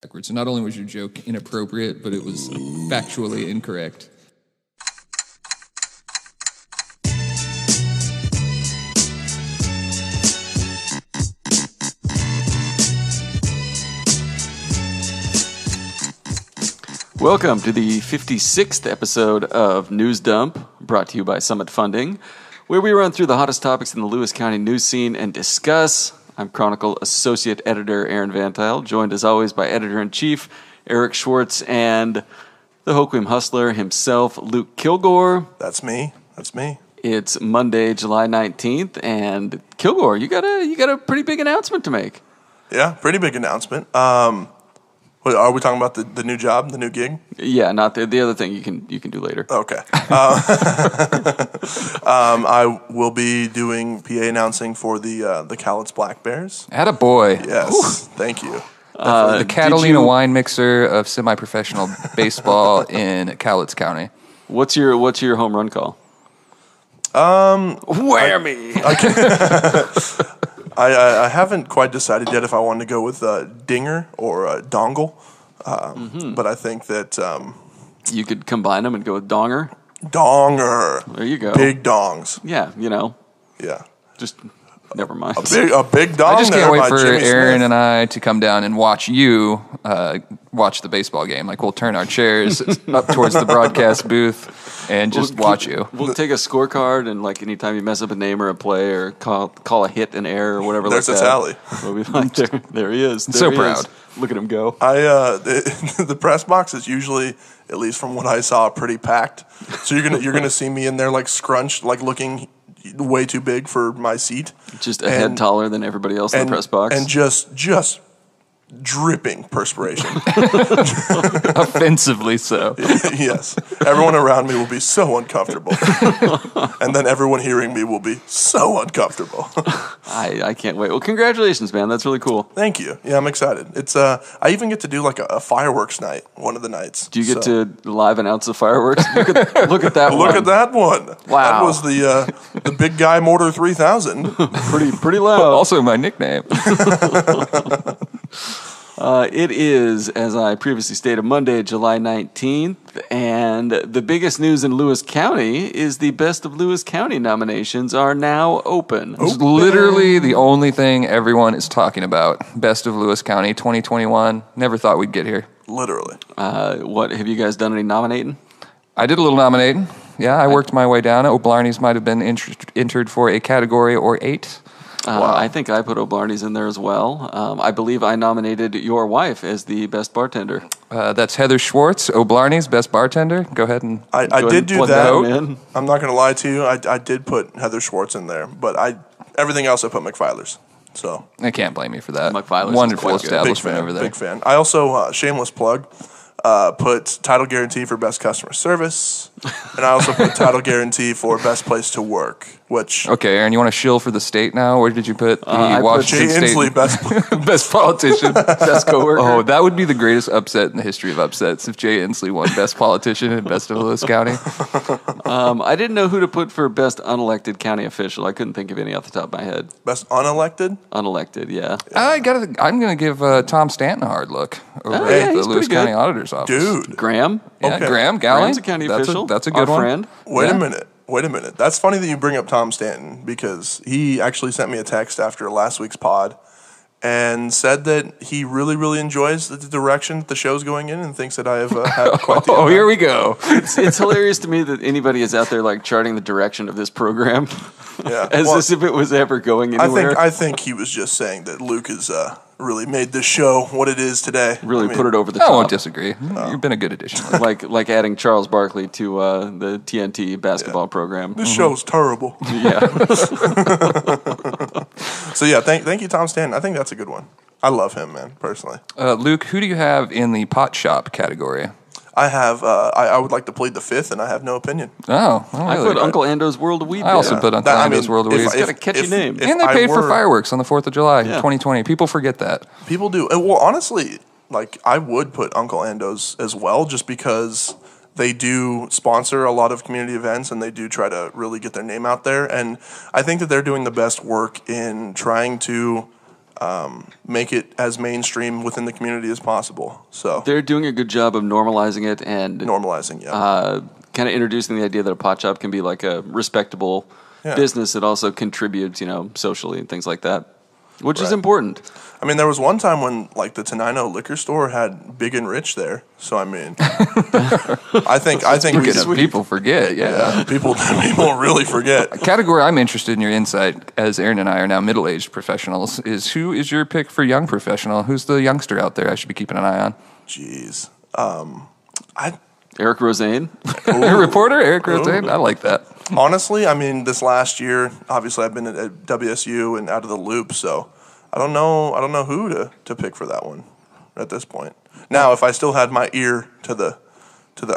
backwards. So not only was your joke inappropriate, but it was factually incorrect. Welcome to the 56th episode of News Dump, brought to you by Summit Funding, where we run through the hottest topics in the Lewis County news scene and discuss. I'm Chronicle Associate Editor Aaron VanTuyl, joined as always by Editor-in-Chief Eric Schwartz and the Hoquiam hustler himself, Luke Kilgore. That's me. It's Monday, July 19th, and Kilgore, you got a pretty big announcement to make. Yeah, pretty big announcement. Are we talking about the new job, the new gig? Yeah, not the other thing you can do later. Okay. I will be doing PA announcing for the Cowlitz Black Bears. Attaboy. Yes, Ooh. Thank you. The Catalina wine mixer of semi-professional baseball in Cowlitz County. What's your home run call? Whammy! I haven't quite decided yet if I want to go with dinger or dongle, but I think that You could combine them and go with donger. donger. There you go. Big dongs. Yeah, Yeah. just never mind. A big dong. I just can't wait by for Jimmy Aaron Smith. and I to come down and watch you watch the baseball game. Like, we'll turn our chairs up towards the broadcast booth and just watch you. We'll take a scorecard, and like anytime you mess up a name or a play or call a hit an error or whatever, There's like a that, tally. We'll be like, there he is. There So he proud. is. Look at him go. The press box is usually, at least from what I saw, pretty packed. So you're gonna see me in there like scrunched, like looking way too big for my seat, Just a head taller than everybody else in the press box. and just dripping perspiration. Offensively so. Yes, everyone around me will be so uncomfortable, and then everyone hearing me will be so uncomfortable. I can't wait. Well, congratulations, man. That's really cool. Thank you. Yeah, I'm excited. It's I even get to do like a fireworks night one of the nights. Do you get to live announce the fireworks? Look at that one. Look at that one. Wow. That was the big guy Mortar 3000. Pretty loud. Also my nickname. It is, as I previously stated, Monday, July 19th, and the biggest news in Lewis County is the Best of Lewis County nominations are now open. It's literally the only thing everyone is talking about. Best of Lewis County 2021. Never thought we'd get here. Literally. What have you guys done any nominating? I did a little nominating. Yeah, I worked my way down. O'Blarney's might have been entered for a category or 8. I think I put O'Blarney's in there as well. I believe I nominated your wife as the best bartender. That's Heather Schwartz, O'Blarney's best bartender. Go ahead and I did do plug that. one in. I'm not going to lie to you. I did put Heather Schwartz in there, but everything else I put McFiler's. So I can't blame you for that. McFiler's is Wonderful quite good. establishment over there. Big fan. I also, shameless plug, put title guarantee for best customer service, and I also put title guarantee for best place to work, which... Okay, Aaron, you want to shill for the state now? Where did you put the I put Washington Jay State Inslee, best... best politician? Best coworker. Oh, that would be the greatest upset in the history of upsets if Jay Inslee won best politician and best of Lewis County. I didn't know who to put for best unelected county official. I couldn't think of any off the top of my head. Best unelected? Unelected, yeah. I'm going to give Tom Stanton a hard look over yeah, at the he's Lewis pretty County good. Auditor's office. Dude. Graham. Yeah, Okay. Graham Galley. Graham's a county official. That's a good Our one. friend. Wait Yeah. a minute. That's funny that you bring up Tom Stanton, because he actually sent me a text after last week's pod and said that he really, really enjoys the direction the show's going in and thinks that I have had quite the Oh, impact. here we go. It's hilarious to me that anybody is out there like charting the direction of this program, Yeah. as if it was ever going anywhere. I think he was just saying that Luke has really made this show what it is today. Really put it over the I top. won't disagree. You've been a good addition. like adding Charles Barkley to the TNT basketball program. This show's terrible. Yeah. So yeah, thank you, Tom Stanton. I think that's a good one. I love him, man, personally. Luke, who do you have in the pot shop category? I have. I would like to plead the fifth, and I have no opinion. Oh, I really? put Uncle Ando's World of Weed. I also there. put Uncle Ando's World of Weed. It's got a catchy name. And they I paid for were- fireworks on the 4th of July in 2020. People forget that. People do. Well, honestly, like I would put Uncle Ando's as well, just because they do sponsor a lot of community events and they do try to really get their name out there. And I think that they're doing the best work in trying to make it as mainstream within the community as possible. So They're doing a good job of normalizing it and kind of introducing the idea that a pot shop can be like a respectable business that also contributes, socially and things like that, which is important. I mean, there was one time when like the Tenino liquor store had Big and Rich there. So I mean, I think people forget. Yeah, people really forget. A category I'm interested in your insight, as Aaron and I are now middle-aged professionals, is who is your pick for young professional? Who's the youngster out there I should be keeping an eye on? Jeez, Eric Rosane, reporter Eric Rosane. I like that. Honestly, I mean, this last year, obviously, I've been at WSU and out of the loop, so I don't know who to pick for that one at this point. Now, if I still had my ear to the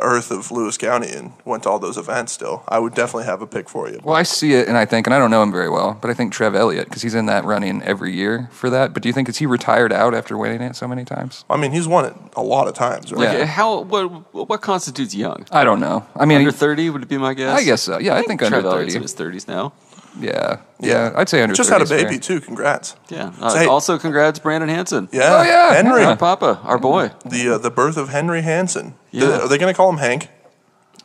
earth of Lewis County and went to all those events still, I would definitely have a pick for you. Well, I see it, and I don't know him very well, but I think Trev Elliott, because he's in that running every year for that. But do you think, is he retired out after winning it so many times? I mean, he's won it a lot of times, right? Yeah. What constitutes young? I don't know. I mean, under 30 would it be my guess? I guess so. Yeah, I think under Trev 30. Elliott's in his 30s now. Yeah. I'd say under 30. Just had a baby, too. Congrats. Yeah. Also, congrats, Brandon Hansen. Yeah. Oh, yeah. Henry. Our papa, our boy. The birth of Henry Hansen. Yeah. Are they going to call him Hank?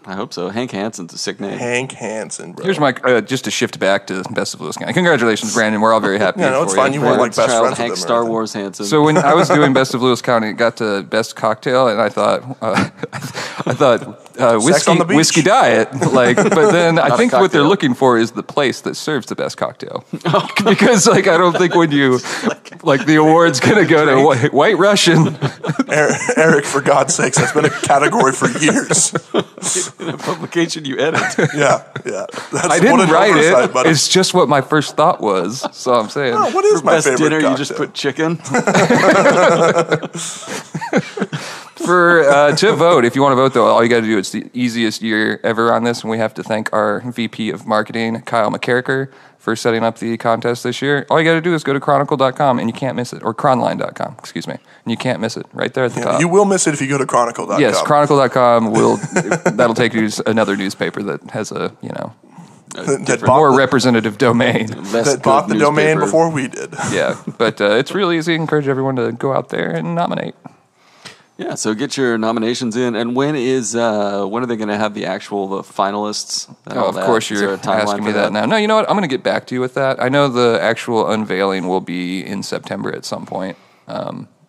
I hope so. Hank Hansen's a sick name. Hank Hansen, bro. Here's my, just to shift back to Best of Lewis County. Congratulations, Brandon. We're all very happy Yeah, no, it's for fine. you. You were like best friends with Hank him. Star Wars Hansen. So when I was doing Best of Lewis County, it got to Best Cocktail, and I thought Sex on the beach. whiskey diet. But then I think what they're cocktail. looking for is the place that serves the best cocktail. Because I don't think when you the award's gonna go to White Russian. Eric, for God's sakes, that's been a category for years. in a publication you edit. Yeah. That's I didn't write it. Buddy. It's just what my first thought was. So I'm saying. Oh, what is my Best favorite dinner, cocktail? you just put chicken. To vote, if you want to vote, though, all you got to do, it's the easiest year ever on this, and we have to thank our VP of Marketing, Kyle McCarricker, for setting up the contest this year. All you got to do is go to Chronicle.com, and you can't miss it, or Cronline.com, excuse me, and you can't miss it right there at the top. You will miss it if you go to Chronicle.com. Yes, Chronicle.com that'll take you to another newspaper that has a, that more representative domain. that bought the domain before we did. Yeah, but it's real easy. I encourage everyone to go out there and nominate. Yeah, so get your nominations in. And when are they going to have the finalists? Of course you're asking me that now. No, you know what? I'm going to get back to you with that. I know the actual unveiling will be in September at some point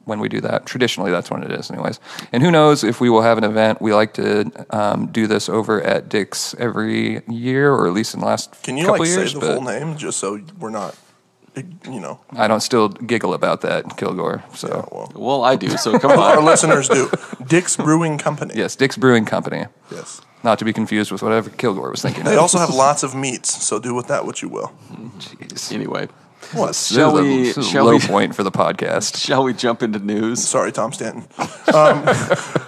when we do that. Traditionally, that's when it is anyways. And who knows if we will have an event. We like to do this over at Dick's every year, or at least in the last Can you couple years. say the full name just so we're not... I don't still giggle about that, Kilgore. So, Yeah, well, I do, so come our on. listeners do. Dick's Brewing Company. yes, Dick's Brewing Company. Yes. Not to be confused with whatever Kilgore was thinking. They also have lots of meats, so do with that what you will. Jeez. Anyway, What? This is a low point for the podcast. shall we jump into news? Sorry, Tom Stanton.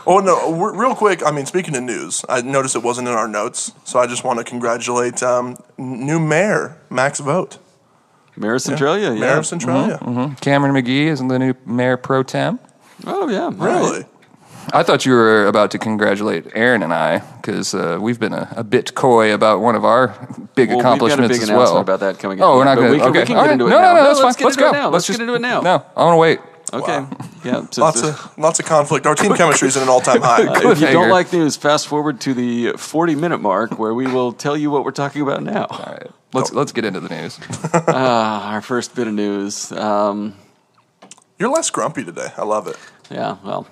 Real quick, speaking of news, I noticed it wasn't in our notes, so I just want to congratulate new mayor, Max Vogt. Mayor of Centralia, yeah. Mayor of Centralia. Mm-hmm. Cameron McGee is the new mayor pro tem. Oh, yeah. Really? Right. I thought you were about to congratulate Aaron and I, because we've been a bit coy about one of our big accomplishments we've got a big as announcement well. about that coming up. Oh, we're not going to. We can get into it No, now. that's let's fine. Let's go. Let's get into it now. No, I want to wait. Okay. Wow. Yeah. So Lots of conflict. Our team chemistry is at an all-time high. if you Cliffhanger. don't like news, fast forward to the 40-minute mark where we will tell you what we're talking about now. All right, let's get into the news. Our first bit of news. You're less grumpy today. I love it. Yeah, well,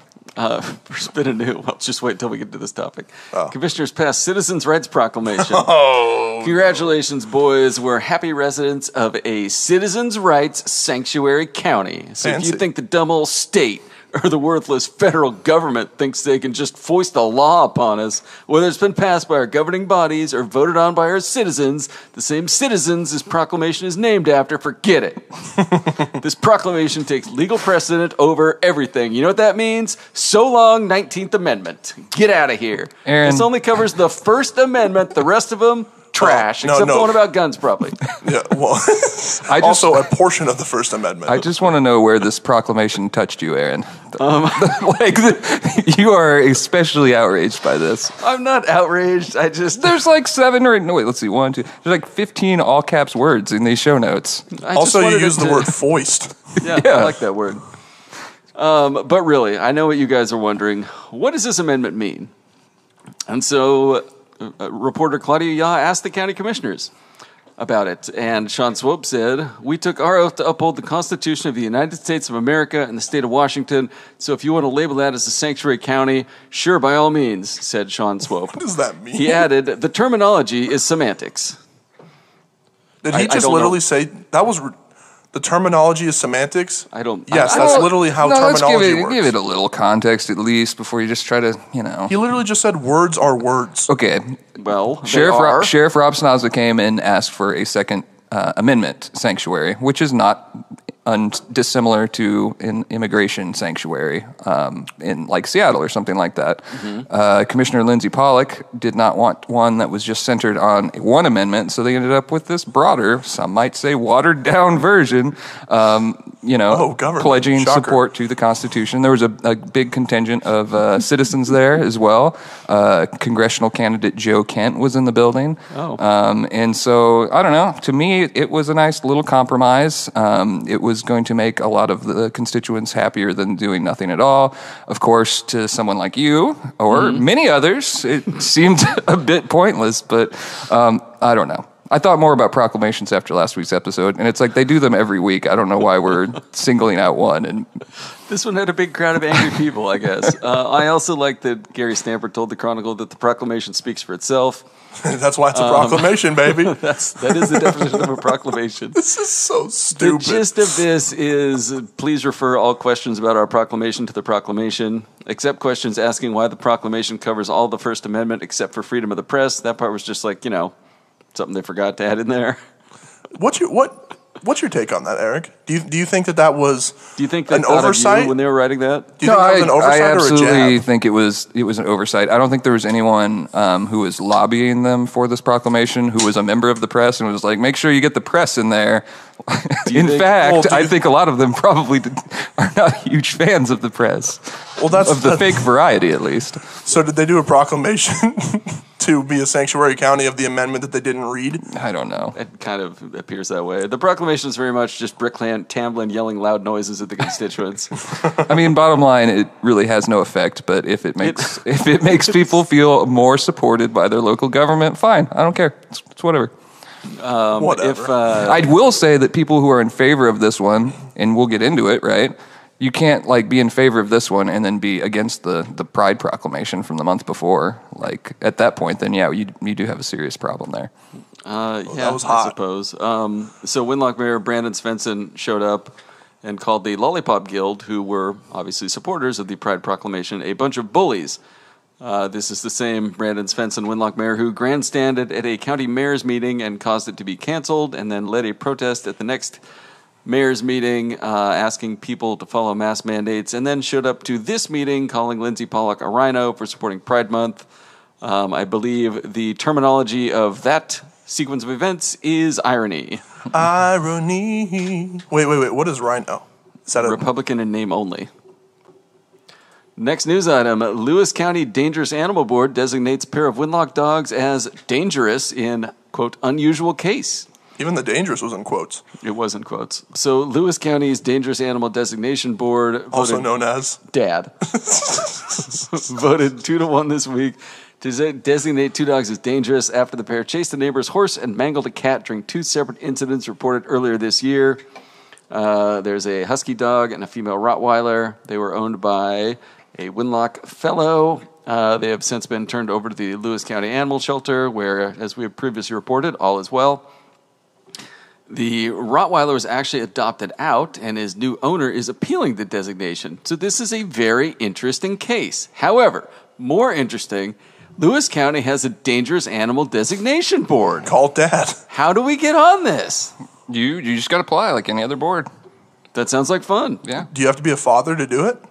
first bit of news. Well, just wait till we get to this topic. Oh. Commissioners passed Citizens' Rights Proclamation. Oh, Congratulations, boys. We're happy residents of a citizens' rights sanctuary county. So Fancy. if you think the dumb old state or the worthless federal government thinks they can just foist a law upon us, whether it's been passed by our governing bodies or voted on by our citizens, the same citizens this proclamation is named after, forget it. This proclamation takes legal precedent over everything. You know what that means? So long, 19th Amendment. Get out of here. Aaron. This only covers the First Amendment. The rest of them, trash, except the one about guns, probably. Yeah, well, also a portion of the First Amendment. I just want to know where this proclamation touched you, Aaron. You are especially outraged by this. I'm not outraged. There's like 7 or 8. No, wait. Let's see. 1, 2. There's like 15 all caps words in these show notes. Also, you use the word foist. Yeah, I like that word. But really, I know what you guys are wondering. What does this amendment mean? And so, reporter Claudia Yaw asked the county commissioners about it. And Sean Swope said, "We took our oath to uphold the Constitution of the United States of America and the state of Washington. So if you want to label that as a sanctuary county, sure, by all means," said Sean Swope. What does that mean? He added, "The terminology is semantics." Did he just literally say that was... The terminology is semantics? Yes, that's literally how terminology works. Give it a little context at least before you just try to, He literally just said words are words. Okay. Well, Sheriff Rob Snaza came and asked for a second amendment sanctuary, which is not dissimilar to an immigration sanctuary in like Seattle or something like that. Mm-hmm. Commissioner Lindsay Pollock did not want one that was just centered on one amendment, so they ended up with this broader, some might say watered down version, pledging support to the Constitution. There was a big contingent of citizens there as well. Congressional candidate Joe Kent was in the building. And so, I don't know, to me it was a nice little compromise. It was going to make a lot of the constituents happier than doing nothing at all. Of course, to someone like you or many others, it seemed a bit pointless, but I don't know. I thought more about proclamations after last week's episode, and it's like they do them every week. I don't know why we're singling out one. And this one had a big crowd of angry people, I guess. I also like that Gary Stamper told the Chronicle that the proclamation speaks for itself. That's why it's a proclamation, baby. That is the definition of a proclamation. This is so stupid. The gist of this is, please refer all questions about our proclamation to the proclamation, except questions asking why the proclamation covers all the First Amendment except for freedom of the press. That part was just like, something they forgot to add in there. What's your take on that, Eric? Do you think that was an oversight when they were writing that? Do you think that was an oversight I absolutely or a jab? think it was an oversight. I don't think there was anyone who was lobbying them for this proclamation who was a member of the press and was like, make sure you get the press in there. I think a lot of them probably are not huge fans of the press. Well, of the fake variety, at least. So did they do a proclamation to be a sanctuary county of the amendment that they didn't read? I don't know. It kind of appears that way. The proclamation is very much just Brick Tamblyn yelling loud noises at the constituents. I mean, bottom line, it really has no effect. But if it makes people feel more supported by their local government, fine. I don't care. It's whatever. Whatever. I will say that people who are in favor of this one, and we'll get into it, right? You can't be in favor of this one and then be against the Pride Proclamation from the month before. At that point, then you do have a serious problem there. That was hot. I suppose. So Winlock Mayor Brandon Svensson showed up and called the Lollipop Guild, who were obviously supporters of the Pride Proclamation, a bunch of bullies. This is the same Brandon Svensson, Winlock Mayor, who grandstanded at a county mayor's meeting and caused it to be canceled, and then led a protest at the next mayor's meeting asking people to follow mask mandates, and then showed up to this meeting calling Lindsay Pollock a rhino for supporting Pride Month. I believe the terminology of that sequence of events is irony. Irony. Wait. What is rhino? Is that Republican in name only. Next news item. Lewis County Dangerous Animal Board designates pair of Winlock dogs as dangerous in, quote, unusual case. Even the dangerous was in quotes. It was in quotes. So Lewis County's Dangerous Animal Designation Board, also known as DAD, voted 2-1 this week to designate 2 dogs as dangerous after the pair chased a neighbor's horse and mangled a cat during 2 separate incidents reported earlier this year. There's a husky dog and a female Rottweiler. They were owned by a Winlock fellow. They have since been turned over to the Lewis County Animal Shelter, where, as we have previously reported, all is well. The Rottweiler was actually adopted out, and his new owner is appealing the designation. So this is a very interesting case. However, more interesting, Lewis County has a Dangerous Animal Designation Board. Call Dad. How do we get on this? You just got to apply like any other board. That sounds like fun. Yeah. Do you have to be a father to do it?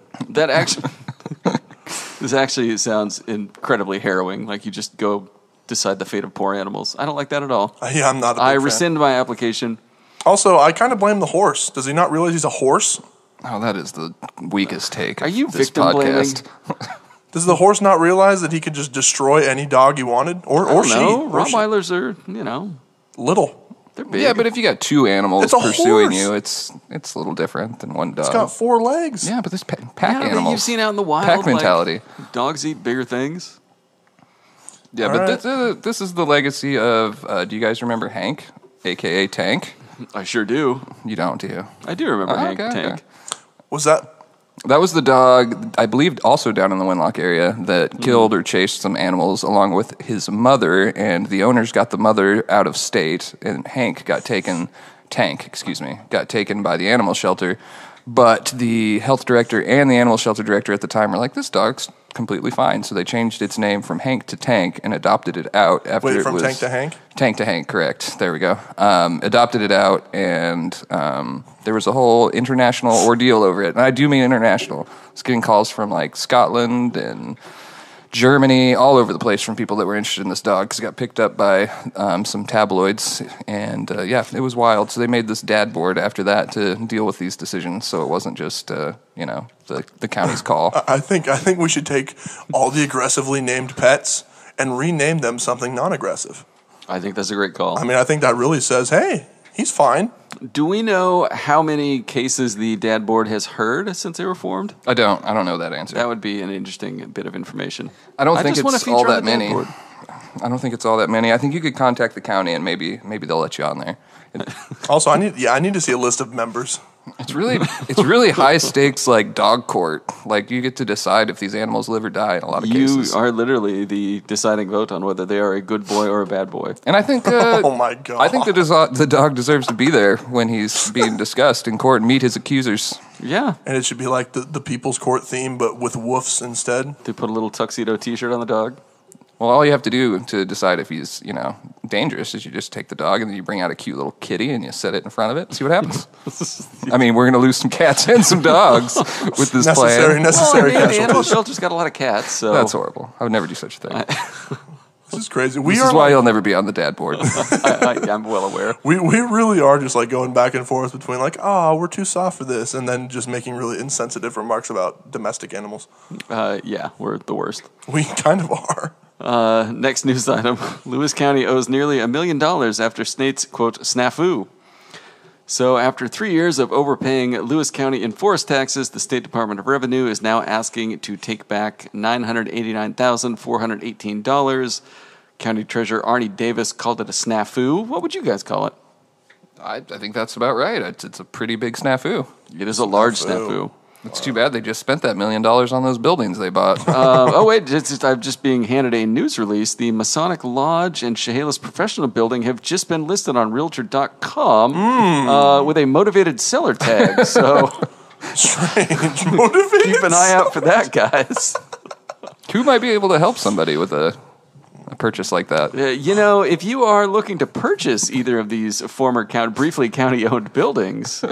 This actually sounds incredibly harrowing. Like you just go decide the fate of poor animals. I don't like that at all. Yeah, I'm not a big I fan. rescind my application. Also, I kind of blame the horse. Does he not realize he's a horse? Oh, that is the weakest take. Are you of this victim blaming? podcast. Does the horse not realize that he could just destroy any dog he wanted? Or she? Or she. Rottweilers are, Little. they're big. Yeah, but if you got two animals It's a pursuing horse. you, it's a little different than one dog. It's got 4 legs. Yeah, but there's pack Yeah, but animals. you've seen out in the wild, pack like, mentality. dogs eat bigger things. Yeah, All but right. this is the legacy of. Do you guys remember Hank, aka Tank? I sure do. You don't, do you? I do remember Hank okay, Tank. okay. Was that... That was the dog, I believe, also down in the Winlock area that killed or chased some animals along with his mother, and the owners got the mother out of state, and Tank got taken by the animal shelter. But the health director and the animal shelter director at the time were like, this dog's completely fine. So they changed its name from Hank to Tank and adopted it out after Wait, it from was... Tank to Hank? Tank to Hank, correct. There we go. Adopted it out, and there was a whole international ordeal over it. And I do mean international. I was getting calls from like Scotland and Germany, all over the place from people that were interested in this dog because it got picked up by some tabloids. And yeah, it was wild. So they made this dad board after that to deal with these decisions. So it wasn't just, the county's call. I think we should take all the aggressively named pets and rename them something non-aggressive. I think that's a great call. I mean, I think that really says, hey, he's fine. Do we know how many cases the dad board has heard since they were formed? I don't know that answer. That would be an interesting bit of information. I don't think just wanna it's feature all on that the dad many. board. I don't think it's all that many. I think you could contact the county and maybe they'll let you on there. Also, I need to see a list of members. It's really high stakes, like dog court. Like you get to decide if these animals live or die in a lot of You cases. are literally the deciding vote on whether they are a good boy or a bad boy. And I think, Oh my God. I think the dog deserves to be there when he's being discussed in court and meet his accusers. Yeah. And it should be like the People's Court theme, but with woofs instead. They put a little tuxedo T-shirt on the dog. Well, all you have to do to decide if he's, dangerous is you just take the dog and then you bring out a cute little kitty and you set it in front of it and see what happens. I mean, we're going to lose some cats and some dogs with this plan. Necessary The animal casualties. shelter's got a lot of cats, so That's horrible. I would never do such a thing. This is crazy. This is why you'll never be on the dad board. I'm well aware. We really are just like going back and forth between like, we're too soft for this, and then just making really insensitive remarks about domestic animals. Yeah, we're the worst. We kind of are. Next news item. Lewis County owes nearly $1 million after Snate's, quote, snafu. So after 3 years of overpaying Lewis County in forest taxes, the State Department of Revenue is now asking to take back $989,418. County Treasurer Arnie Davis called it a snafu. What would you guys call it? I think that's about right. It's a pretty big snafu. It is a large snafu. It's too bad they just spent that $1 million on those buildings they bought. I'm just being handed a news release. The Masonic Lodge and Chehalis Professional Building have just been listed on Realtor.com with a motivated seller tag. So Strange. Motivated. keep an eye out for that, guys. Who might be able to help somebody with a purchase like that? If you are looking to purchase either of these former briefly county-owned buildings,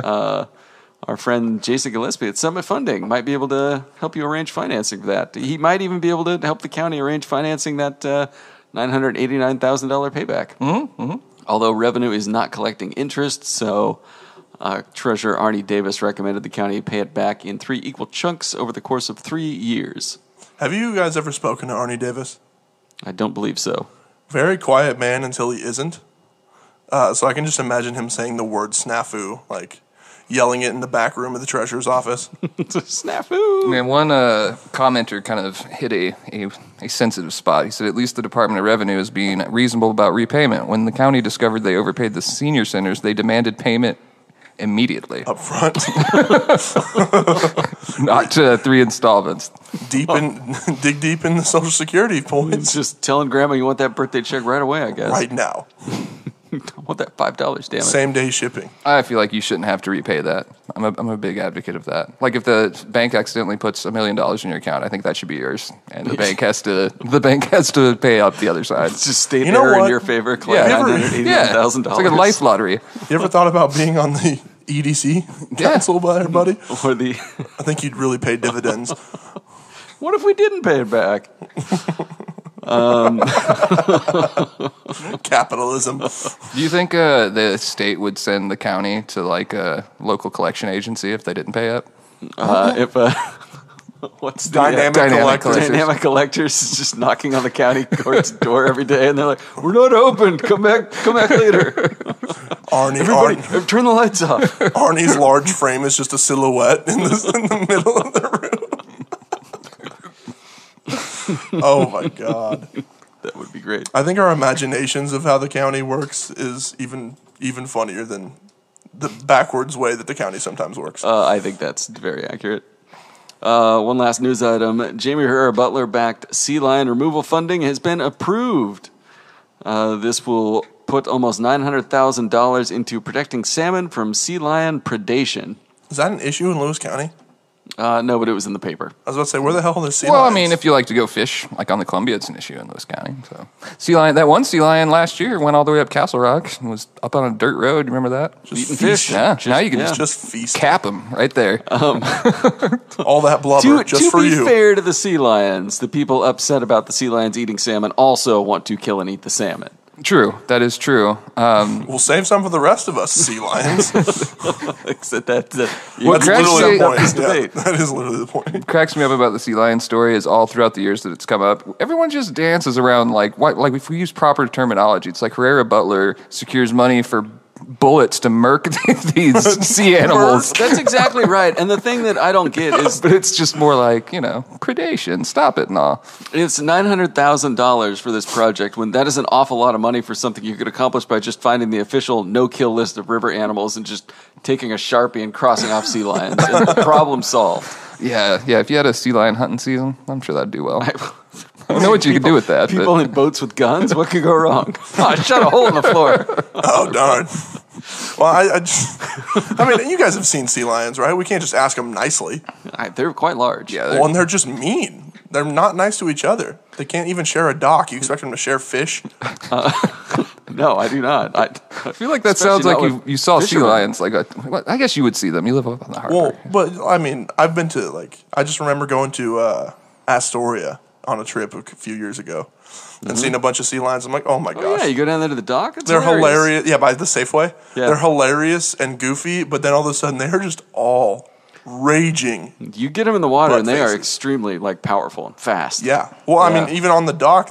our friend Jason Gillespie at Summit Funding might be able to help you arrange financing for that. He might even be able to help the county arrange financing that $989,000 payback. Mm-hmm. Although revenue is not collecting interest, so Treasurer Arnie Davis recommended the county pay it back in 3 equal chunks over the course of 3 years. Have you guys ever spoken to Arnie Davis? I don't believe so. Very quiet man until he isn't. So I can just imagine him saying the word snafu, like yelling it in the back room of the treasurer's office. Snafu! Man, one commenter kind of hit a sensitive spot. He said, at least the Department of Revenue is being reasonable about repayment. When the county discovered they overpaid the senior centers, they demanded payment immediately. Up front. Not 3 installments. Dig deep in the Social Security It's points just telling Grandma you want that birthday check right away, I guess. right now. I want that $5, damn it. Same day shipping. I feel like you shouldn't have to repay that. I'm a big advocate of that. Like if the bank accidentally puts $1 million in your account, I think that should be yours, and the bank has to pay up the other side. It's just state You know error in what? your favor, collect Yeah. $989,000. It's like a life lottery. You ever thought about being on the EDC council by everybody? Or the, I think you'd really pay dividends. what if we didn't pay it back? Capitalism. Do you think the state would send the county to like a local collection agency if they didn't pay up? What's the Dynamic collectors is just knocking on the county court's door every day, and they're like, "We're not open. Come back later." Everybody, turn the lights off. Arnie's large frame is just a silhouette in the middle of the room. Oh my god, that would be great. I think our imaginations of how the county works is even funnier than the backwards way that the county sometimes works. I think that's very accurate. One last news item. Jamie Herrera Butler-backed sea lion removal funding has been approved. This will put almost $900,000 into protecting salmon from sea lion predation. Is that an issue in Lewis County? No, but it was in the paper. I was about to say, where the hell are the sea Well, lions? I mean, if you like to go fish, like on the Columbia, it's an issue in Lewis County. So, sea lion, that one sea lion last year went all the way up Castle Rock and was up on a dirt road. Remember that? Just Eating fish. Yeah. Now you can just feast. cap them right there. All that blubber just for you. To be fair to the sea lions, the people upset about the sea lions eating salmon also want to kill and eat the salmon. True. That is true. We'll save some for the rest of us, sea lions. That's That's literally the point. this debate. Yeah, that is literally the point. What cracks me up about the sea lion story is all throughout the years that it's come up, everyone just dances around like if we use proper terminology, it's like Herrera Butler secures money for bullets to murk these sea animals. That's exactly right. And the thing that I don't get is, But it's just more like, predation. Stop it and all. it's $900,000 for this project when that is an awful lot of money for something you could accomplish by just finding the official no-kill list of river animals and just taking a Sharpie and crossing off sea lions. And problem solved. Yeah. If you had a sea lion hunting season, I'm sure that'd do well. I don't know what you could do with that. People in boats with guns? What could go wrong? Oh, I shot a hole in the floor. Oh, darn. Well, I mean, you guys have seen sea lions, right? We can't just ask them nicely. They're quite large. Yeah, Well, and they're just mean. They're not nice to each other. They can't even share a dock. You expect them to share fish? No, I do not. I feel like that sounds like you saw sea lions. I guess you would see them. You live up on the harbor. Well, but, I mean, I've been to, I just remember going to Astoria on a trip a few years ago and seeing a bunch of sea lions. I'm like, oh my gosh. Yeah, you go down there to the dock? They're hilarious. Yeah, by the Safeway. Yeah. They're hilarious and goofy, but then all of a sudden they're just all raging. You get them in the water Butt and they are faces. extremely powerful and fast. Yeah. Well, I Yeah. mean, even on the dock,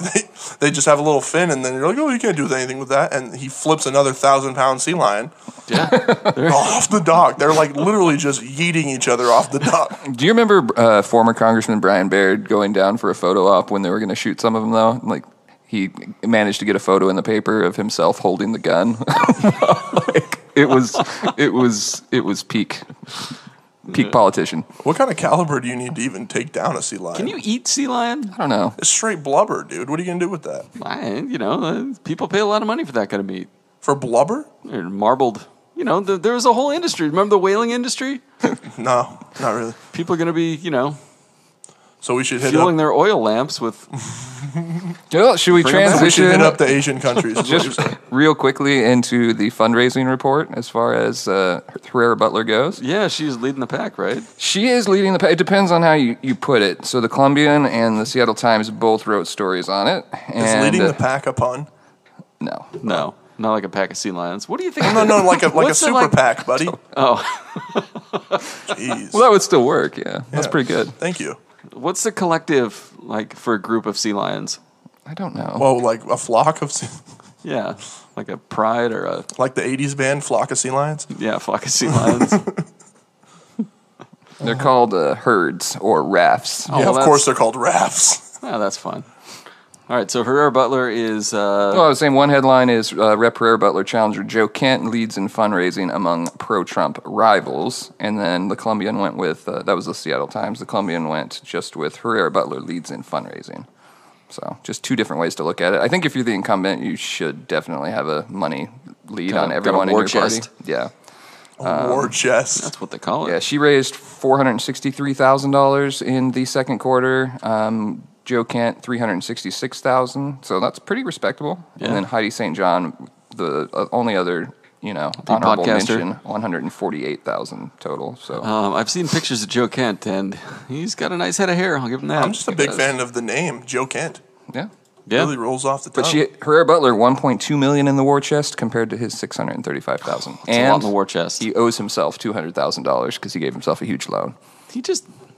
they just have a little fin, and then you're like, oh, you can't do anything with that. And he flips another 1,000-pound sea lion Yeah. off the dock. They're literally just yeeting each other off the dock. Do you remember former Congressman Brian Baird going down for a photo op when they were going to shoot some of them, though? He managed to get a photo in the paper of himself holding the gun. It was peak politician. What kind of caliber do you need to even take down a sea lion? Can you eat sea lion? I don't know. It's straight blubber, dude. What are you going to do with that? People pay a lot of money for that kind of meat. For blubber? They're marbled. There was a whole industry. Remember the whaling industry? No, not really. People are going to be, So we should hit fueling up. their oil lamps with. Should we We should transition hit up the Asian countries. is what you're just saying. real quickly into the fundraising report as far as Herrera Butler goes? Yeah, she's leading the pack, right? She is leading the pack. It depends on how you put it. So the Columbian and the Seattle Times both wrote stories on it. Is And, leading the pack a pun? No. No, not like a pack of sea lions. What do you think? No, like a What's the, super pack, buddy. Oh, Jeez. Well, that would still work, yeah. That's Yeah. pretty good. Thank you. what's the collective like for a group of sea lions? I don't know. Well, like a flock of, Yeah, like a pride or a like the '80s band, Flock of Sea Lions. flock of sea lions. They're called herds or rafts. Oh, Yeah, well, of course they're called rafts. Oh, that's fun. All right, so Herrera Butler is. Well, I was saying one headline is Rep. Herrera Butler challenger Joe Kent leads in fundraising among pro-Trump rivals. And then the Columbian went with, that was the Seattle Times, the Columbian went just with Herrera Butler leads in fundraising. So just two different ways to look at it. I think if you're the incumbent, you should definitely have a money lead Got on a everyone in war your party. chest. Yeah. A war chest. That's what they call it. Yeah, she raised $463,000 in the second quarter. Joe Kent, $366,000. So that's pretty respectable. Yeah. And then Heidi St. John, the only other, honorable podcaster. mention, $148,000 total. So I've seen pictures of Joe Kent, and he's got a nice head of hair. I'll give him that. I'm just a big fan of the name, Joe Kent. yeah, Yeah. Really rolls off the tongue. But Herrera Butler, $1.2 million in the war chest compared to his $635,000. That's a lot in the war chest. He owes himself $200,000 because he gave himself a huge loan.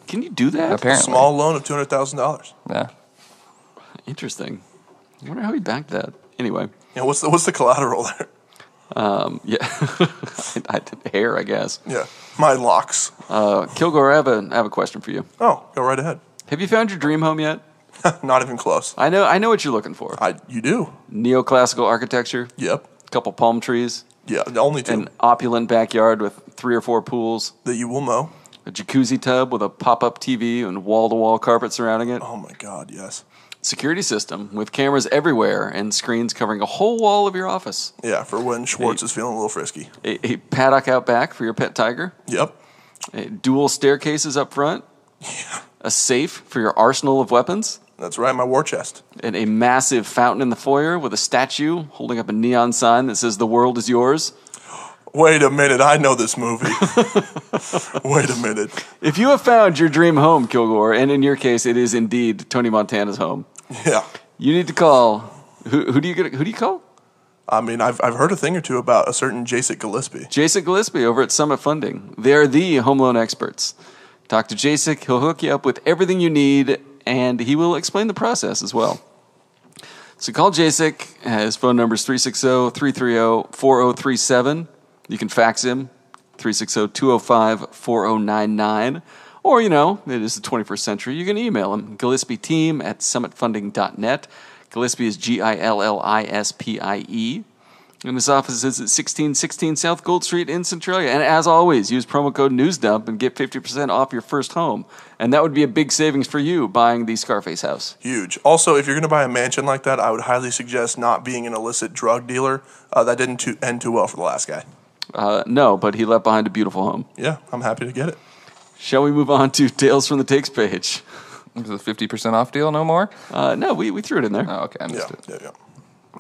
Can you do that? Apparently. A small loan of $200,000. Yeah. Interesting. I wonder how he banked that. Anyway. Yeah, what's the collateral there? Yeah. Hair, I guess. Yeah, my locks. Kilgore, I have a question for you. Oh, go right ahead. Have you found your dream home yet? Not even close. I know what you're looking for. You do? Neoclassical architecture. Yep. A couple palm trees. Yeah, only 2. An opulent backyard with 3 or 4 pools. That you will mow. A jacuzzi tub with a pop-up TV and wall-to-wall carpet surrounding it. Oh my God, yes. Security system with cameras everywhere and screens covering a whole wall of your office. Yeah, for when Schwartz is feeling a little frisky. A paddock out back for your pet tiger. Yep. Dual staircases up front. Yeah. A safe for your arsenal of weapons. That's right, my war chest. And a massive fountain in the foyer with a statue holding up a neon sign that says "The world is yours." Wait a minute, I know this movie. Wait a minute. If you have found your dream home, Kilgore, and in your case it is indeed Tony Montana's home, Yeah. you need to call. Who do you call? I mean, I've heard a thing or two about a certain Jason Gillespie. Jason Gillespie over at Summit Funding. They are the home loan experts. Talk to Jason. He'll hook you up with everything you need, and he will explain the process as well. So call Jason. His phone number is 360-330-4037. You can fax him, 360-205-4099. Or, it is the 21st century. You can email him, GillespieTeam@summitfunding.net. Gillespie is Gillispie. And his office is at 1616 South Gold Street in Centralia. And as always, use promo code NEWSDUMP and get 50% off your first home. And that would be a big savings for you buying the Scarface house. Huge. Also, if you're going to buy a mansion like that, I would highly suggest not being an illicit drug dealer. That didn't end too well for the last guy. No, but he left behind a beautiful home. Yeah, I'm happy to get it. Shall we move on to Tales from the Takes page? Is it a 50% off deal no more? No, we threw it in there. Oh, okay. I missed it. Yeah.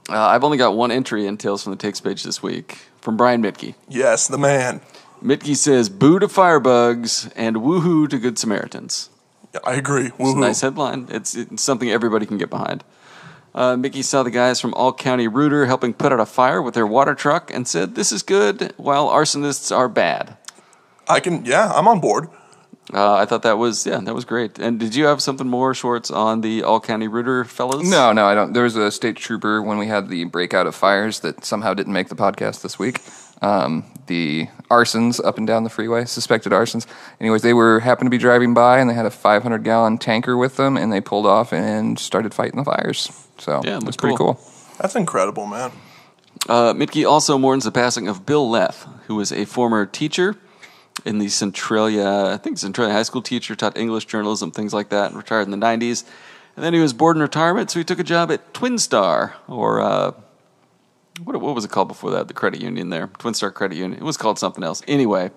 I've only got one entry in Tales from the Takes page this week from Brian Mitke. Yes, the man. Mitke says, "Boo to firebugs and woohoo to good Samaritans." Yeah, I agree. It's a Woohoo. nice headline. It's something everybody can get behind. Mickey saw the guys from All County Rooter helping put out a fire with their water truck and said, "This is good, while arsonists are bad." I'm on board. I thought that was great. And did you have something more, Schwartz, on the All County Rooter fellows? No, I don't. There was a state trooper when we had the breakout of fires that somehow didn't make the podcast this week. The arsons up and down the freeway, suspected arsons. Anyways, they happened to be driving by and they had a 500-gallon tanker with them, and they pulled off and started fighting the fires. So Yeah, it was that's pretty cool. cool. That's incredible, man. Mitke also mourns the passing of Bill Leth, who was a former teacher in the Centralia High School teacher, taught English, journalism, things like that, and retired in the 90s. And then he was bored in retirement, so he took a job at Twin Star, or what was it called before that? The credit union there, Twin Star Credit Union. It was called something else. Anyway,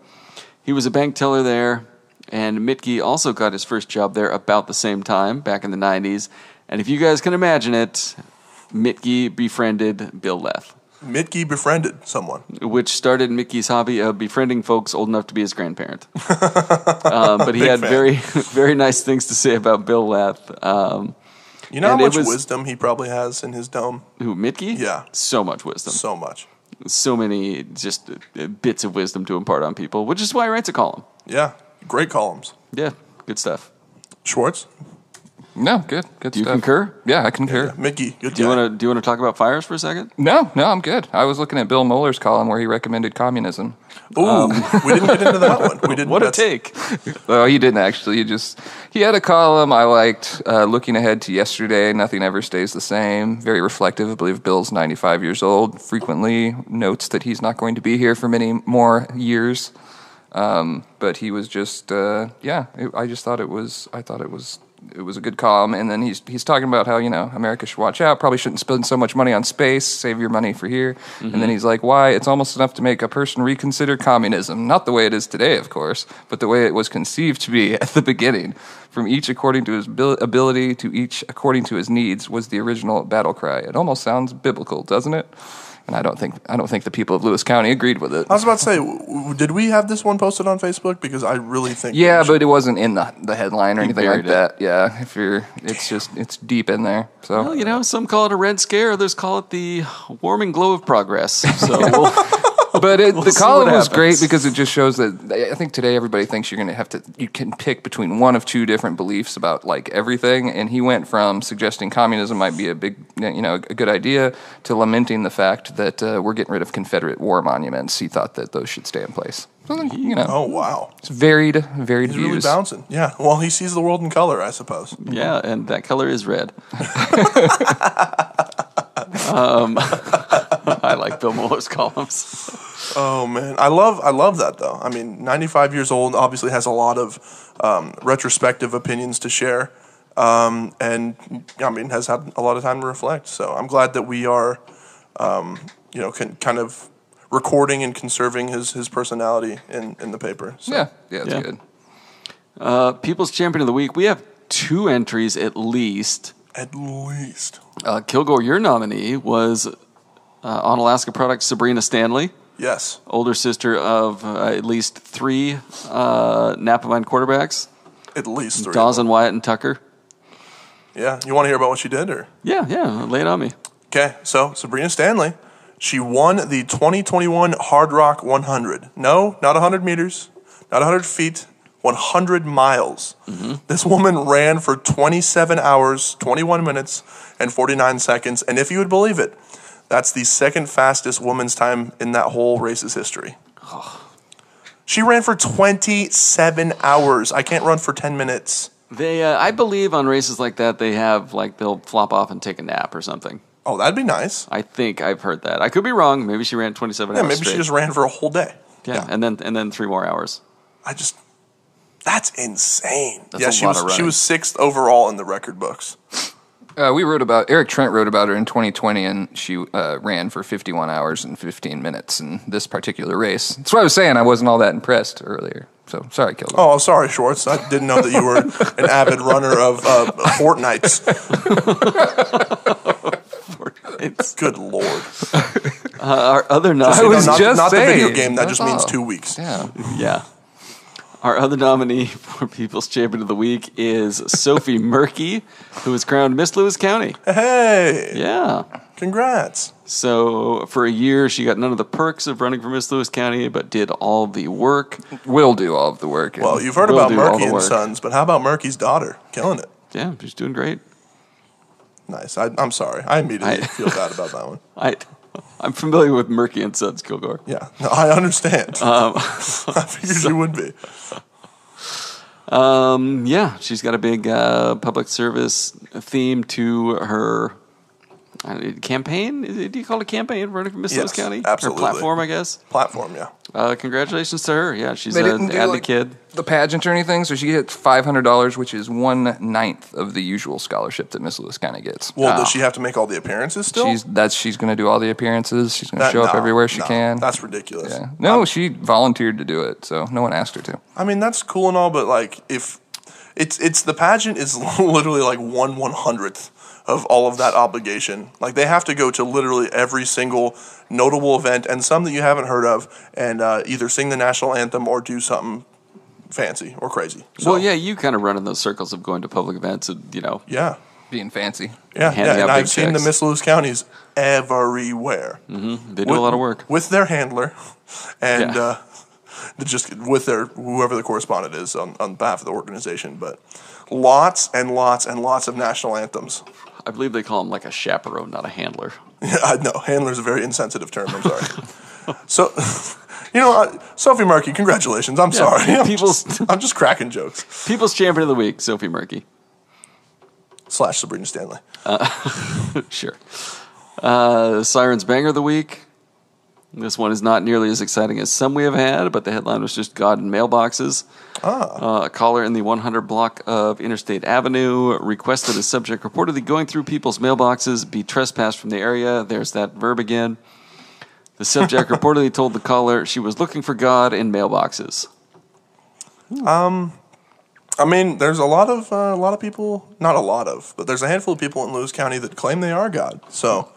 he was a bank teller there, and Mitke also got his first job there about the same time, back in the 90s. And if you guys can imagine it, Mitke befriended Bill Leth. Mitke befriended someone. Which started Mickey's hobby of befriending folks old enough to be his grandparent. But he had very, very nice things to say about Bill Leth. You know how much wisdom he probably has in his dome? Who, Mitke? Yeah. So much wisdom. So much. So many just bits of wisdom to impart on people, which is why he writes a column. Yeah. Great columns. Yeah, good stuff. Schwartz? No, good stuff. Do you concur? Yeah, I concur. Yeah. Mickey, good Do you want to talk about fires for a second? No, I'm good. I was looking at Bill Moeller's column where he recommended communism. Ooh, we didn't get into that one. We didn't. What a take. Well, he didn't actually. He had a column I liked, looking ahead to yesterday. Nothing ever stays the same. Very reflective. I believe Bill's 95 years old. Frequently notes that he's not going to be here for many more years. But he was just, I thought it was a good column. And then he's talking about how, America should watch out, probably shouldn't spend so much money on space, save your money for here. Mm-hmm. And then he's like, why? It's almost enough to make a person reconsider communism. Not the way it is today, of course, but the way it was conceived to be at the beginning. From each according to his ability to each according to his needs was the original battle cry. It almost sounds biblical, doesn't it? And I don't think the people of Lewis County agreed with it. I was about to say, did we have this one posted on Facebook? Because I really think. Yeah, but it wasn't in the headline or anything like buried that. Yeah, it's deep in there. So Well, some call it a red scare, others call it the warming glow of progress. So But the see column what was happens. great because it just shows that I think today everybody thinks you can pick between one of two different beliefs about like everything, and he went from suggesting communism might be a good idea to lamenting the fact that we're getting rid of Confederate war monuments. He thought that those should stay in place. So, Oh, wow. it's varied He's views. really bouncing. Yeah. Well, he sees the world in color, I suppose. yeah, and that color is red. I like Bill Muller's columns. Oh man, I love that though. I mean, 95 years old, obviously has a lot of retrospective opinions to share, and I mean has had a lot of time to reflect. So I'm glad that we are, kind of recording and conserving his personality in the paper. So. Yeah, it's good. People's Champion of the Week. We have 2 entries at least. At least. Kilgore, your nominee was on Alaska product Sabrina Stanley. Yes. Older sister of at least 3 Napa Vine quarterbacks. At least 3. Dawson, Wyatt, and Tucker. Yeah. You want to hear about what she did, or? Yeah, lay it on me. Okay. So Sabrina Stanley, she won the 2021 Hard Rock 100. No, not 100 meters, not 100 feet. 100 miles. Mm-hmm. This woman ran for 27 hours, 21 minutes, and 49 seconds. And if you would believe it, that's the second fastest woman's time in that whole race's history. She ran for 27 hours. I can't run for 10 minutes. They, I believe on races like that, they have, they'll flop off and take a nap or something. Oh, that'd be nice. I think I've heard that. I could be wrong. Maybe she ran 27 hours maybe straight. she just ran for a whole day. Yeah, and then 3 more hours. That's insane. That's a lot of running. She was 6th overall in the record books. Eric Trent wrote about her in 2020, and she ran for 51 hours and 15 minutes in this particular race. That's what I was saying. I wasn't all that impressed earlier. So, sorry, Kilgore. Oh, sorry, Schwartz. I didn't know that you were an avid runner of Fortnites. Good Lord. Our other nominee... I was just not saying. the video game. That just means 2 weeks. Yeah. Our other nominee for People's Champion of the Week is Sophie Murky, who was crowned Miss Lewis County. Hey. Yeah. Congrats. So for a year, she got none of the perks of running for Miss Lewis County, but did all the work. Will do all of the work. Well, you've heard about Murky and Sons, but how about Murky's daughter? Killing it. Yeah, she's doing great. Nice. I'm sorry. I immediately feel bad about that one. I'm familiar with Murky and Sons, Kilgore. Yeah, no, I understand. I figured you would be. Yeah, she's got a big public service theme to her campaign. Do you call it a campaign running for Miss Lewis County? Absolutely. Her platform, I guess. Platform, yeah. Congratulations to her. Yeah, she's They an didn't do avid kid. the pageant or anything, so she gets $500, which is 1/9 of the usual scholarship that Miss Lewis County gets. Well, does she have to make all the appearances still? She's going to do all the appearances. She's going to show up everywhere she can. That's ridiculous. Yeah. No, she volunteered to do it, so no one asked her to. I mean, that's cool and all, but if it's the pageant is literally like 1/100th of all of that obligation. Like they have to go to literally every single notable event and some that you haven't heard of, and either sing the national anthem or do something fancy or crazy. So, Well, yeah, you kind of run in those circles of going to public events and, yeah, Being fancy. yeah, handing out and big I've seen the checks. Miss Lewis counties everywhere. Mm-hmm. They do a lot of work. With their handler and just with their whoever the correspondent is on behalf of the organization, but lots and lots and lots of national anthems. I believe they call him like a chaperone, not a handler. Yeah, no, handler's a very insensitive term. I'm sorry. So, Sophie Murky, congratulations. I'm sorry. I'm just cracking jokes. People's Champion of the Week, Sophie Murky. / Sabrina Stanley. Sure. Siren's Banger of the Week. This one is not nearly as exciting as some we have had, but the headline was just God in mailboxes. A caller in the 100 block of Interstate Avenue requested a subject reportedly going through people's mailboxes be trespassed from the area. There's that verb again. The subject reportedly told the caller she was looking for God in mailboxes. I mean, there's a lot of people, not a lot of, but there's a handful of people in Lewis County that claim they are God. So,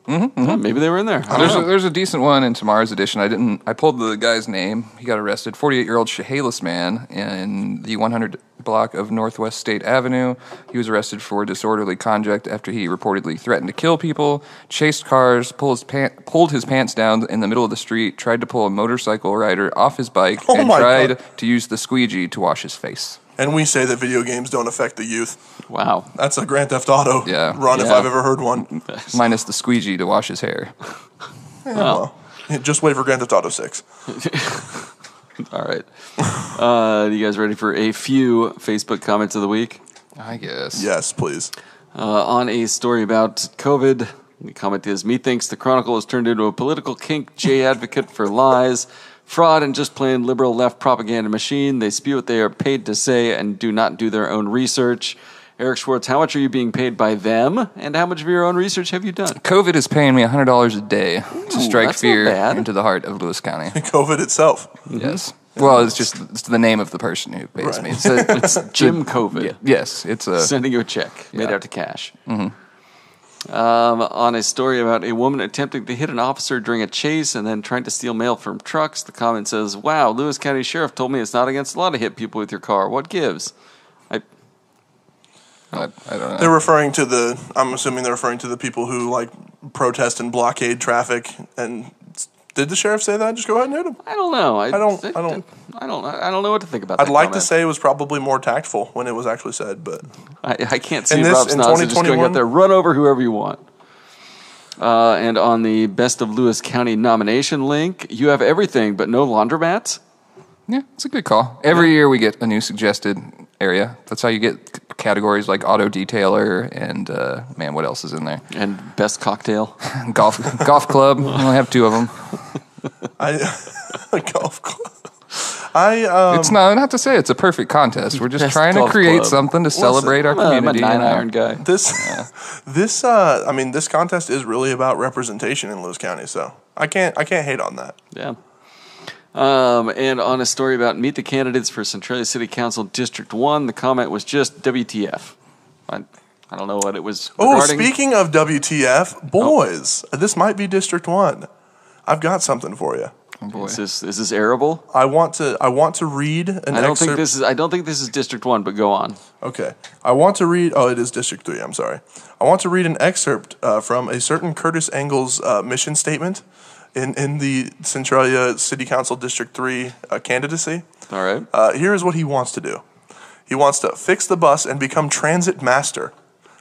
Maybe they were in there. There's a decent one in tomorrow's edition. I pulled the guy's name. He got arrested. 48-year-old Chehalis man in the 100 block of Northwest State Avenue. He was arrested for disorderly conduct after he reportedly threatened to kill people, chased cars, pulled his pants down in the middle of the street, tried to pull a motorcycle rider off his bike, and tried to use the squeegee to wash his face. And we say that video games don't affect the youth. Wow. That's a Grand Theft Auto run if I've ever heard one. Minus the squeegee to wash his hair. Well, just wait for Grand Theft Auto 6. All right. You guys ready for a few Facebook comments of the week? I guess. Yes, please. On a story about COVID, the comment is, methinks the Chronicle has turned into a political kink J advocate for lies, fraud, and just plain liberal left propaganda machine. They spew what they are paid to say and do not do their own research. Eric Schwartz, how much are you being paid by them, and how much of your own research have you done? COVID is paying me $100 a day to strike fear into the heart of Lewis County. COVID itself. Yes. Well, it's the name of the person who pays me. It's Jim COVID. Yeah, yes, it's sending you a check made out to cash. On a story about a woman attempting to hit an officer during a chase and then trying to steal mail from trucks, the comment says, "Wow, Lewis County Sheriff told me it's not against the law to hit people with your car. What gives?" I don't know. They're referring to I'm assuming they're referring to the people who like protest and blockade traffic. And did the sheriff say that? Just go ahead and hit him. I don't know. I don't know what to think about that. I'd like to say it was probably more tactful when it was actually said, but I can't see Rob Snoz just going out there, run over whoever you want. And on the Best of Lewis County nomination link, you have everything but no laundromats. Yeah, it's a good call. Every year we get a new suggested area. That's how you get categories like auto detailer and, what else is in there? And best cocktail. Golf club. We only have 2 of them. Golf club. It's not to say it's a perfect contest. We're just trying to create something to celebrate our community. I'm a 9-iron guy. This contest is really about representation in Lewis County, so I can't hate on that. Yeah. And on a story about meet the candidates for Centralia City Council District 1, the comment was just WTF. I don't know what it was regarding. Speaking of WTF, boys, this might be District 1. I've got something for you. Oh boy. Is this airable? I want to read an excerpt. I don't think this is District 1, but go on. Okay. I want to read... Oh, it is District 3, I'm sorry. I want to read an excerpt from a certain Curtis Engel's mission statement in the Centralia City Council District 3 candidacy. All right. Here is what he wants to do. He wants to fix the bus and become transit master,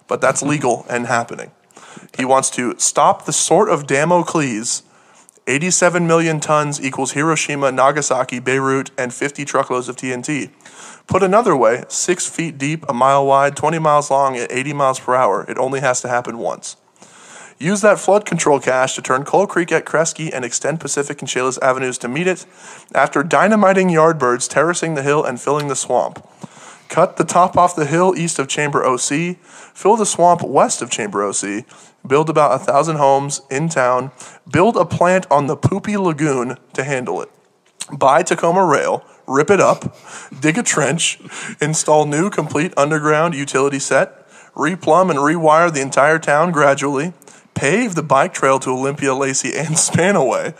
but that's legal and happening. He wants to stop the sword of Damocles. 87 million tons equals Hiroshima, Nagasaki, Beirut, and 50 truckloads of TNT. Put another way, 6 feet deep, a mile wide, 20 miles long, at 80 miles per hour. It only has to happen once. Use that flood control cash to turn Coal Creek at Kresge and extend Pacific and Chehalis Avenues to meet it. After dynamiting Yardbirds, terracing the hill, and filling the swamp. Cut the top off the hill east of Chamber OC. Fill the swamp west of Chamber OC. Build about 1,000 homes in town. Build a plant on the Poopy Lagoon to handle it. Buy Tacoma Rail. Rip it up. Dig a trench. Install new complete underground utility set. Replumb and rewire the entire town gradually. Pave the bike trail to Olympia, Lacey, and Spanaway.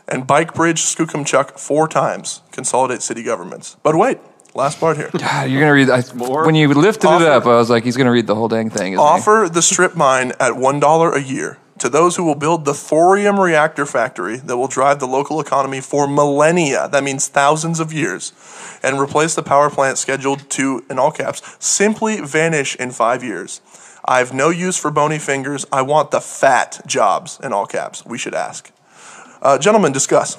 And bike bridge Skookumchuck 4 times. Consolidate city governments. But wait. Last part here. God, you're going to read... when you lifted it up, I was like, he's going to read the whole dang thing. Offer the strip mine at $1 a year to those who will build the thorium reactor factory that will drive the local economy for millennia. That means thousands of years. And replace the power plant scheduled to, in all caps, simply vanish in 5 years. I have no use for bony fingers. I want the fat jobs, in all caps. We should ask. Gentlemen, discuss.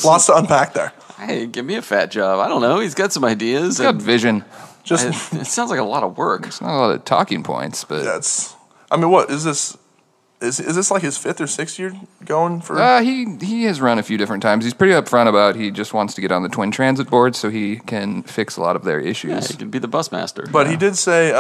Lots to unpack there. Hey, give me a fat job. I don't know. He's got some ideas. He's got vision. It sounds like a lot of work. It's not a lot of talking points, but what is this? Is this like his 5th or 6th year going for? He has run a few different times. He's pretty upfront about he just wants to get on the Twin Transit Board so he can fix a lot of their issues. Yeah, he can be the bus master. But he did say,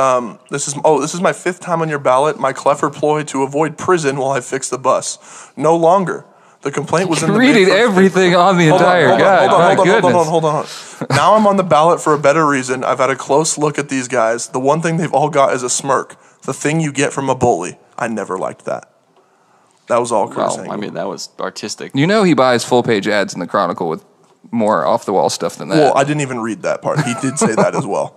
this is my 5th time on your ballot. My clever ploy to avoid prison while I fix the bus. No longer. The complaint was in the reading everything on the entire guide. Hold on. Now I'm on the ballot for a better reason. I've had a close look at these guys. The one thing they've all got is a smirk. The thing you get from a bully. I never liked that. That was all Chris Well, I mean, that was artistic. You know he buys full-page ads in the Chronicle with more off-the-wall stuff than that. Well, I didn't even read that part. He did say that as well.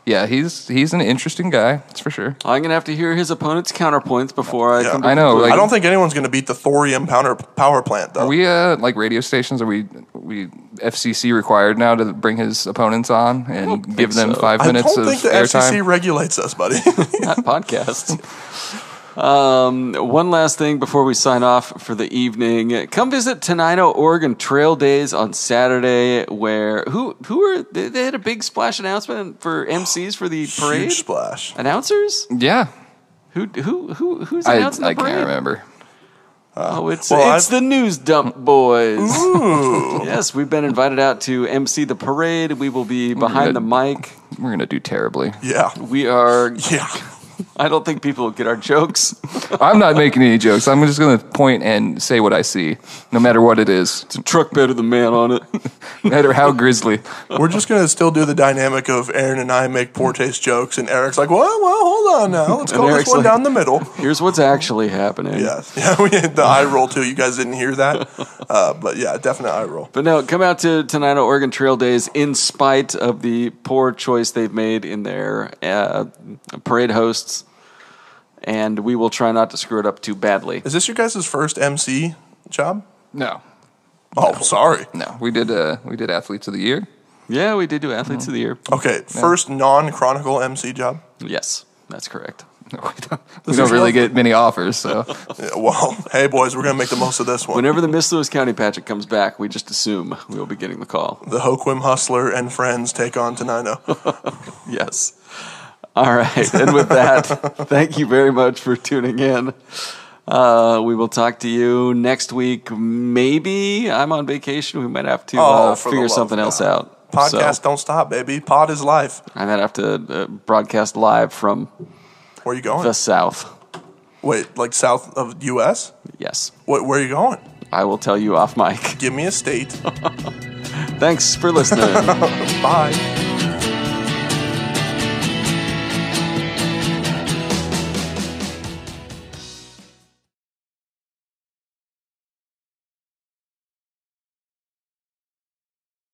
Yeah, he's an interesting guy, that's for sure. I'm going to have to hear his opponent's counterpoints before I come to I know. I don't think anyone's going to beat the thorium power plant, though. Are we, like radio stations, are we FCC required now to bring his opponents on and give them 5 minutes of airtime? I don't think the FCC regulates us, buddy. Not podcasts. One last thing before we sign off for the evening. Come visit Tenino, Oregon Trail Days on Saturday, where they had a big splash announcement for MCs for the parade. Huge splash. Announcers? Yeah. Who's announcing the parade? I can't remember. It's the News Dump Boys. Ooh. Yes, we've been invited out to MC the parade. We will be behind the mic. We're going to do terribly. Yeah. We are... Yeah. I don't think people will get our jokes. I'm not making any jokes. I'm just going to point and say what I see, no matter what it is. It's a truck bed with a man on it. No matter how grisly. We're just going to still do the dynamic of Aaron and I make poor taste jokes, and Eric's like, well, hold on now. Let's go this one down the middle. Here's what's actually happening. Yes. Yeah, we had the eye roll, too. You guys didn't hear that. But, yeah, definite eye roll. But no, come out to Tenino, Oregon Trail Days in spite of the poor choice they've made in their parade hosts. And we will try not to screw it up too badly. Is this your guys' first MC job? No. Oh, sorry. No. We did Athletes of the Year. Yeah, we did do Athletes of the Year. Okay, first non-Chronicle MC job? Yes, that's correct. We don't really get many offers, so. Yeah, well, hey, boys, we're going to make the most of this one. Whenever the Miss Lewis County pageant comes back, we just assume we will be getting the call. The Hoquiam Hustler and friends take on Tenino. Yes. All right, and with that, thank you very much for tuning in. We will talk to you next week. Maybe I'm on vacation. We might have to figure something else out. Podcast don't stop, baby. Pod is life. I might have to broadcast live from Where are you going? the south. Wait, like south of U.S.? Yes. Where are you going? I will tell you off mic. Give me a state. Thanks for listening. Bye.